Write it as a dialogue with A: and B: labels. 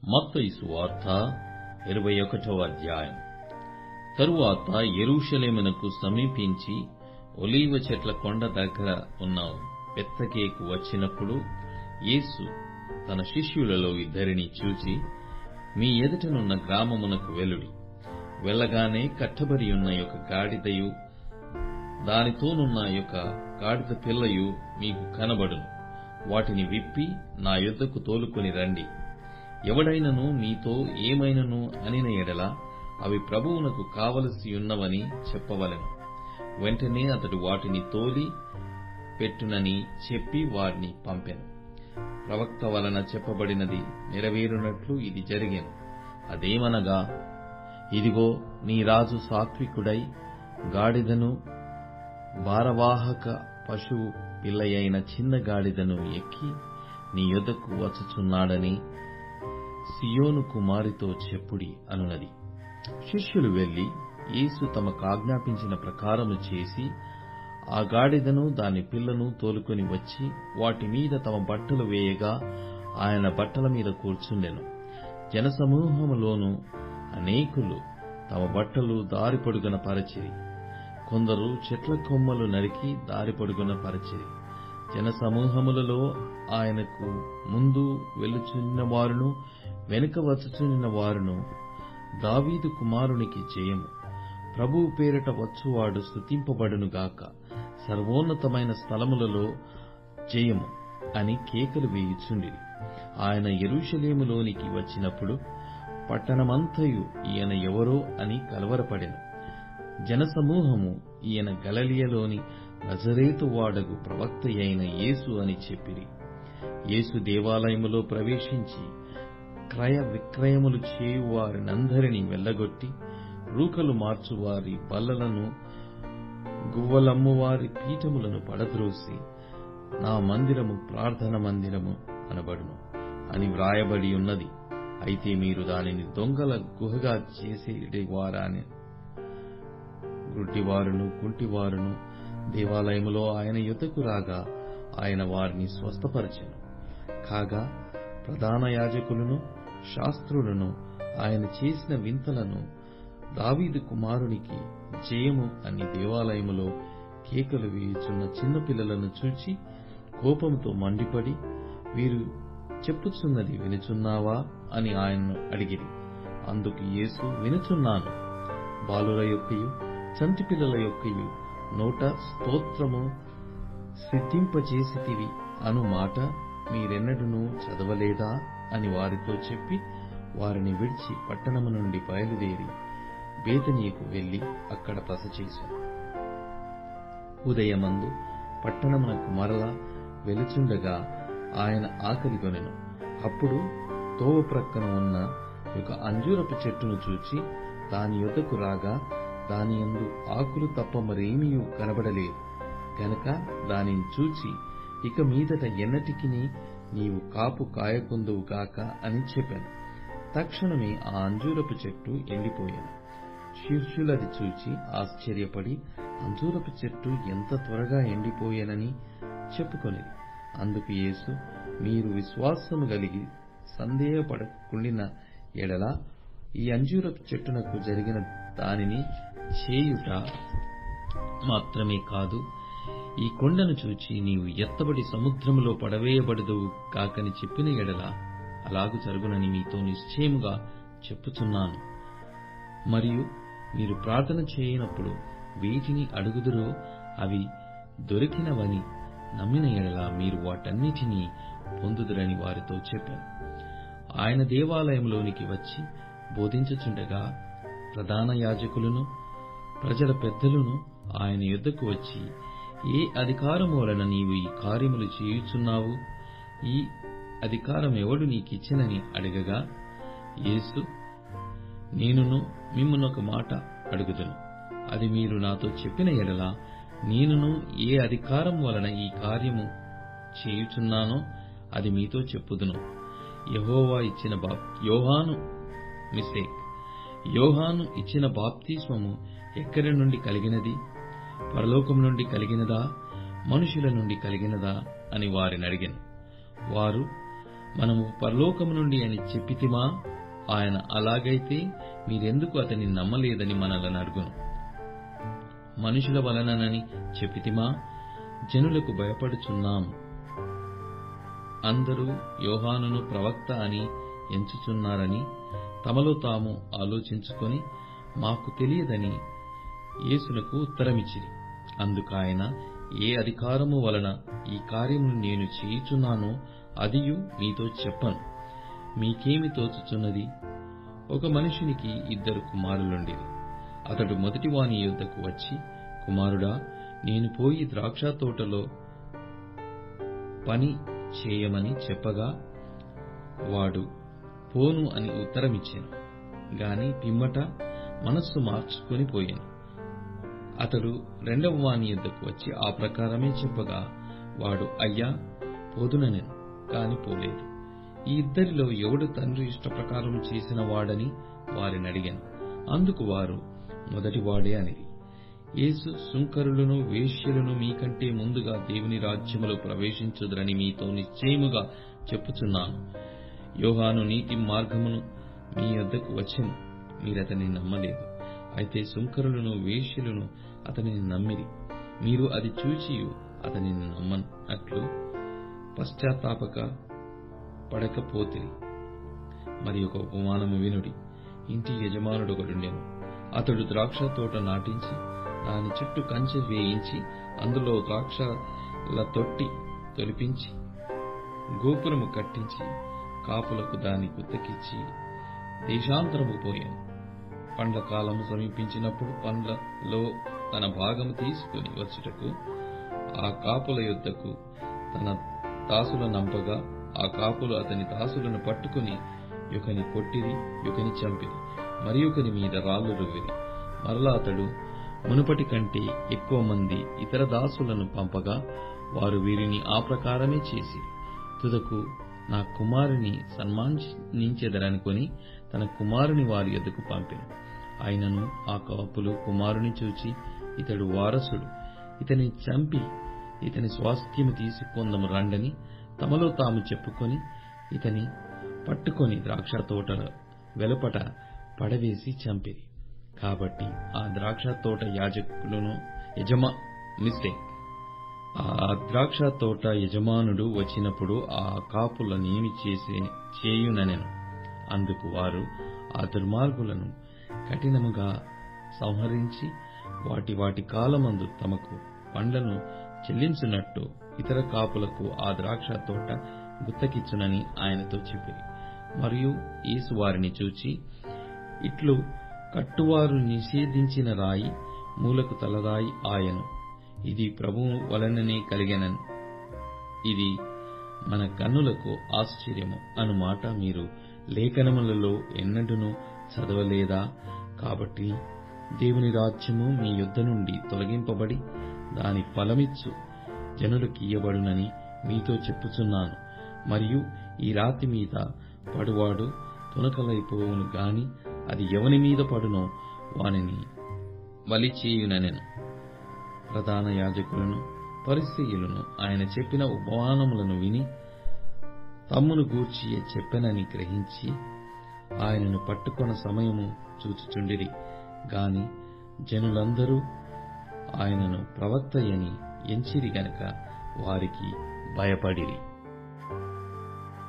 A: మత్తయి సువార్త 21వ అధ్యాయం. తరువాత యెరూషలేమునకు సమీపించి ఒలీవ చెట్ల కొండ దగ్గర ఉన్న బెత్ఫగేకు వచ్చినప్పుడు యేసు తన శిష్యులలో ఇద్దరిని చూచి, మీ ఎదుటనున్న గ్రామమునకు వెళ్ళుడి. వెళ్ళగానే కట్టబడి ఉన్న యొక్క గాడిదయు దానితోనున్న యొక్క గాడిద పిల్లయు మీకు కనబడును. వాటిని విప్పి నా యొద్దకు తోలుకొని రండి. ఎవడైనను మీతో ఏమైనను అనిన ఎడల అవి ప్రభువునకు కావలసి ఉన్నవని చెప్పవలెను. వెంటనే అతడు వాటిని తోలి పెట్టునని చెప్పి వారిని పంపెను. ప్రవక్త వలన చెప్పబడినది నెరవేరునట్లు ఇది జరిగెను. అదేమనగా, ఇదిగో నీ రాజు సాత్వికుడై గాడిదను భారవాహక పశువు పిల్లయైన చిన్న గాడిదను ఎక్కి నీ యొద్దకు వచ్చుచున్నాడని సియోను కుమారితో చెప్పుడి అనునది. శిష్యులు వెళ్లి యేసు తమకు ఆజ్ఞాపించిన ప్రకారము చేసి ఆ గాడిదను దాని పిల్లను తోలుకొని వచ్చి వాటి మీద తమ బట్టలు వేయగా ఆయన బట్టల మీద కూర్చుండెను. జనసమూహములోను అనేకులు తమ బట్టలు దారి పొడుగున పరచిరి. కొందరు చెట్ల కొమ్మలు నరికి దారి పొడుగున పరచిరి. జనసమూహములలో ఆయనకు ముందు వెళ్ళుచున్న వారును వెనుక వచ్చుచున్న వారును, దావీదు కుమారునికి జయము, ప్రభువు పేరిట వచ్చువాడు స్తుతింపబడునుగాక, సర్వోన్నతమైన స్థలములలో జయము అని కేకలు వేయుచుండిరి. ఆయన యెరూషలేములోనికి వచ్చినప్పుడు పట్టణమంతయు ఈయన ఎవరో అని కలవరపడెను. జనసమూహము ఈయన గలిలయలోని నజరేతు వాడగు ప్రవక్త అయిన యేసు అని చెప్పిరి. యేసు దేవాలయములో ప్రవేశించి క్రయ విక్రయములు చేయువారినందరినీ వెళ్లగొట్టి రూకలు మార్చువారి బల్లలను గువ్వలమ్మువారి పీఠములను పడద్రోసి, నా మందిరము ప్రార్థన మందిరము అనబడును అని వ్రాయబడి ఉన్నది. అయితే మీరు దానిని దొంగల గుహగా చేసేవారని గుడ్డివారును కుంటివారును దేవాలయములో ఆయన యొద్దకు రాగా ఆయన వారిని స్వస్థపరచెను. కాగా ప్రధాన యాజకులను శాస్త్రులను ఆయన చేసిన వింతలను, దావీదు కుమారునికి జయము అని దేవాలయములో కేకలు వేయుచున్న చిన్నపిల్లలను చూచి కోపంతో మండిపడి, వీరు చెప్పుచున్నది వినుచున్నావా అని ఆయన్ను అడిగిరి. అందుకు యేసు, వినుచున్నాను. బాలుర యొక్కయు చంటి పిల్లల యొక్కయు నోట స్తోత్రము సిద్ధింపజేసితివి అను మాట మీరెన్నడూనూ చదవలేదా అని వారితో చెప్పి వారిని విడిచి పట్టణము నుండి బయలుదేరి బేతనీయకు వెళ్లి అక్కడ బస చేశారు. ఉదయమందు పట్టణమునకు మరలా వెలుచుండగా ఆయన ఆకలిగొనెను. అప్పుడు తోవ ప్రక్కన ఉన్న ఒక అంజూరపు చెట్టును చూచి దాని యొద్దకు రాగా దాని యందు ఆకులు తప్ప మరేమీ కనబడలేదు గనక దానిని చూచి, ఇక మీదట ఎన్నటికిని నీవు కాపు కాయకుందువుగాక అని చెప్పాను. తక్షణమే ఆ అంజూరపు చెట్టు ఎండిపోయాను. శిష్యులది చూచి ఆశ్చర్యపడి, అంజూరపు చెట్టు ఎంత త్వరగా ఎండిపోయానని చెప్పుకొని, అందుకు యేసు, మీరు విశ్వాసము కలిగి సందేహపడకుండిన ఎడల ఈ అంజూరపు చెట్టునకు జరిగిన దానిని చేయుట మాత్రమే కాదు, ఈ కొండను చూచి నీవు ఎత్తబడి సముద్రములో పడవేయబడదువు కాకని చెప్పిన ఎడల అలాగు జరుగునని మీతో నిశ్చయముగా చెప్పుచున్నాను. మరియు మీరు ప్రార్థన చేయనప్పుడు వీటిని అడుగుదురో అవి దొరికినవని నమ్మిన ఎడల మీరు వాటన్నిటినీ పొందుదురని వారితో చెప్పాను. ఆయన దేవాలయంలోనికి వచ్చి బోధించుచుండగా ప్రధాన యాజకులను ప్రజల పెద్దలను ఆయన యొద్దకు వచ్చి, ఏ అధికారము వలన నీవు ఈ కార్యములు చేయుచున్నావు? ఈ అధికారం ఎవడు నీకిచ్చినని అడగగా యేసు, నేనును మిమ్మునొక మాట అడుగుదును. అది మీరు నాతో చెప్పిన ఎడల నేనును ఏ అధికారం వలన ఈ కార్యము చేయుచున్నానో అది మీతో చెప్పుదును. యోహాను ఇచ్చిన బాప్తిస్మము ఎక్కడి నుండి కలిగినది? పరలోకం నుండి కలిగినదా, మనుషుల నుండి కలిగినదా అని వారిని అడిగాను. వారు, మనము పరలోకము నుండి అని చెప్పితిమా? ఆయన అలాగైతే మీరెందుకు అతని నమ్మలేదని మనలను అడుగును. మనుషుల వలననని చెప్పితిమా? జనులకు భయపడుచున్నాము. అందరూ యోహానును ప్రవక్త అని ఎంచుచున్నారని తమలో తాము ఆలోచించుకొని మాకు తెలియదని యేసునకు ఉత్తరమిచ్చిరి. అందుకాయన, ఏ అధికారము వలన ఈ కార్యమును నేను చేయుచున్నానో అదియు మీతో చెప్పను. మీకేమి తోచుచున్నది? ఒక మనుషునికి 2 కుమారులుండిరి. అతడు మొదటివాని యొద్దకు వచ్చి, కుమారుడా, నేను పోయి ద్రాక్ష తోటలో పని చేయమని చెప్పగా వాడు పోను అని ఉత్తరమిచ్చాను. గాని పిమ్మట మనస్సు మార్చుకొని పోయాను. అతడు రెండవ వాని యొద్దకు వచ్చి ఆ ప్రకారమే చెప్పగా వాడు, అయ్యా, పోదుననెను, కాని పోలేదు. ఈ ఇద్దరిలో ఎవడు తండ్రి ఇష్ట ప్రకారం చేసిన వాడని వారిని అడిగాను. అందుకు వారు, మొదటివాడే అనిరి. యేసు, సుంకరులను వేశ్యలను మీకంటే ముందుగా దేవుని రాజ్యములో ప్రవేశించుదురని మీతో నిశ్చయముగా చెప్పుచున్నాను. యోహాను నీతి మార్గమును మీ యొద్దకు వచ్చెను, మీరతని నమ్మలేదు. అయితే సుంకరులను వేశ్యలను అతనిని నమ్మిరి. మీరు అది చూచియు అతనిని నమ్మనట్లు పశ్చాత్తాపక పడకపోతిరి. మరి ఒక ఉపమానము వినుడి. ఇంటి యజమానుడు ఒకడుండెను. అతడు ద్రాక్ష తోట నాటించి దాని చుట్టూ కంచె వేయించి అందులో ద్రాక్షల తొట్టి తొలిపించి గోపురము కట్టించి కాపులకు దాని గుత్తకిచ్చి దేశాంతరము పోయాను. పండ్ల కాలము సమీపించినప్పుడు పండ్లలో తన భాగము తీసుకుని వచ్చుటకు ఆ కాపుల యొద్దకు తన దాసుల నంపగా ఆ కాపులు అతని దాసులను పట్టుకుని యుకని కొట్టిరి, యుకని చంపిరి, మరి ఒకని మీద రాళ్లు రువ్విరి. మరలా అతడు మునుపటి కంటే ఎక్కువ మంది ఇతర దాసులను పంపగా వారు వీరిని ఆ ప్రకారమే చేసిరి. తుదకు నా కుమారుని సన్మానించెదరనుకొని తన కుమారుని వారి యొద్దకు పంపెను. ఆయనను ఆ కాపులు కుమారుని చూచి, ఇతడు వారసుడు, ఇతని చంపి ఇతని స్వాస్థ్యము తీసుకొందము రండని తమలో తాము చెప్పుకొని ఇతని పట్టుకొని ద్రాక్ష తోట వెలుపట పడవేసి చంపిరి. కాబట్టి ఆ ద్రాక్ష తోట యజమానుడు వచ్చినప్పుడు ఆ కాపులనేమి చేయుననెను. అందుకు వారు ఆ దుర్మార్గులను కఠినముగా సంహరించి వాటి వాటి కాలమందు తమకు పండ్లను చెల్లించున్నట్టు ఇతర కాపులకు ఆ ద్రాక్ష తోట గుత్తకిచ్చునని ఆయనతో చెప్పిరి. మరియు యేసు వారిని చూచి, ఇట్లు కట్టువారు నిషేధించిన రాయి మూలకు తలరాయి ఆయను. ఇది ప్రభువు వలననే కలిగెనని ఇది మన కన్నులకు ఆశ్చర్యము అను మాట మీరు లేఖనములలో ఎన్నడూనూ చదవలేదా? కాబట్టి దేవుని రాజ్యము మీ యొద్ద నుండి తొలగింపబడి దాని ఫలమిచ్చు జనులకియ్యబడునని మీతో చెప్పుచున్నాను. మరియు ఈ రాతి మీద పడువాడు తునకలైపోవును గాని అది ఎవని మీద పడునో వానిని బలిచేయుననెను. ప్రధాన యాజకులను పరిసయ్యులను ఆయన చెప్పిన ఉపమానములను విని తమ్మును గూర్చి చెప్పెనని గ్రహించి ఆయనను పట్టుకొన సమయము చూచుచుండిరి. గాని జనులందరూ ఆయనను ప్రవక్తయని ఎంచిరి గనక వారికి భయపడిరి.